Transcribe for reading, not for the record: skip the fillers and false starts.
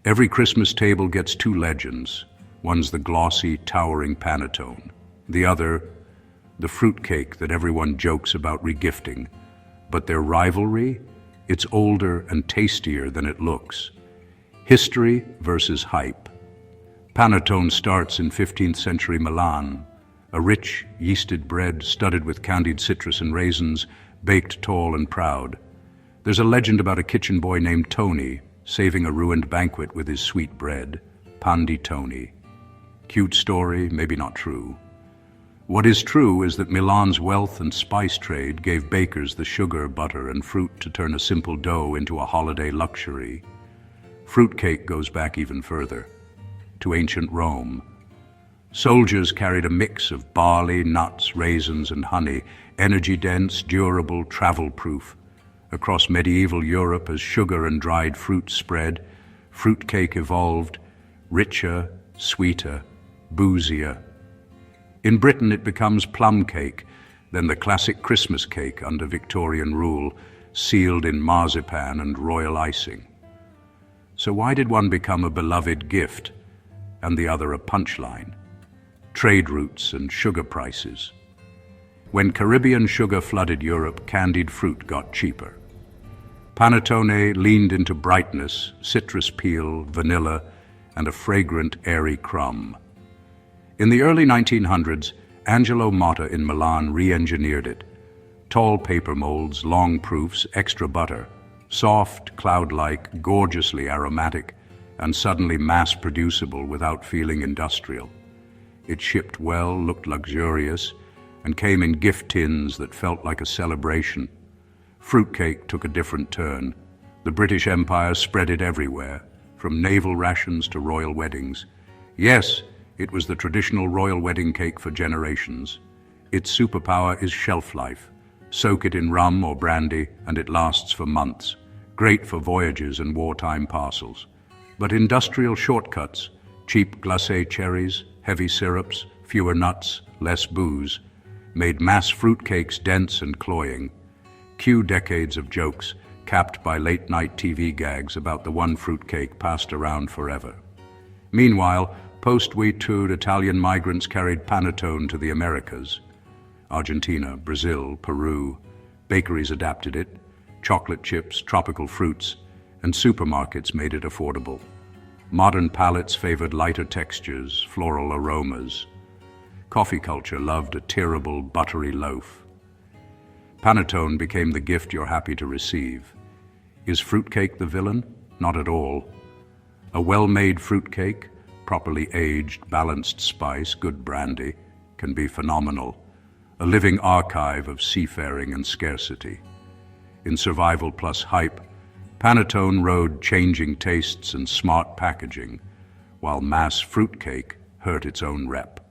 Every Christmas table gets two legends. One's the glossy, towering Panettone. The other, the fruitcake that everyone jokes about regifting. But their rivalry? It's older and tastier than it looks. History versus hype. Panettone starts in 15th century Milan, a rich, yeasted bread studded with candied citrus and raisins, baked tall and proud. There's a legend about a kitchen boy named Tony, saving a ruined banquet with his sweet bread. Panettone. Cute story, maybe not true. What is true is that Milan's wealth and spice trade gave bakers the sugar, butter, and fruit to turn a simple dough into a holiday luxury. Fruitcake goes back even further, to ancient Rome. Soldiers carried a mix of barley, nuts, raisins, and honey, energy-dense, durable, travel-proof. Across medieval Europe, as sugar and dried fruit spread, fruitcake evolved, richer, sweeter, boozier. In Britain it becomes plum cake, then the classic Christmas cake under Victorian rule, sealed in marzipan and royal icing. So why did one become a beloved gift and the other a punchline? Trade routes and sugar prices. When Caribbean sugar flooded Europe, candied fruit got cheaper. Panettone leaned into brightness, citrus peel, vanilla, and a fragrant, airy crumb. In the early 1900s, Angelo Motta in Milan re-engineered it. Tall paper molds, long proofs, extra butter, soft, cloud-like, gorgeously aromatic, and suddenly mass-producible without feeling industrial. It shipped well, looked luxurious, and came in gift tins that felt like a celebration. Fruitcake took a different turn. The British Empire spread it everywhere, from naval rations to royal weddings. Yes, it was the traditional royal wedding cake for generations. Its superpower is shelf life. Soak it in rum or brandy, and it lasts for months. Great for voyages and wartime parcels. But industrial shortcuts, cheap glacé cherries, heavy syrups, fewer nuts, less booze, made mass fruitcakes dense and cloying. Cue decades of jokes, capped by late-night TV gags about the one fruitcake passed around forever. Meanwhile, post-wheat toured Italian migrants carried Panettone to the Americas. Argentina, Brazil, Peru. Bakeries adapted it. Chocolate chips, tropical fruits, and supermarkets made it affordable. Modern palates favored lighter textures, floral aromas. Coffee culture loved a tearable, buttery loaf. Panettone became the gift you're happy to receive. Is fruitcake the villain? Not at all. A well-made fruitcake, properly aged, balanced spice, good brandy, can be phenomenal. A living archive of seafaring and scarcity. In survival plus hype, Panettone rode changing tastes and smart packaging, while mass fruitcake hurt its own rep.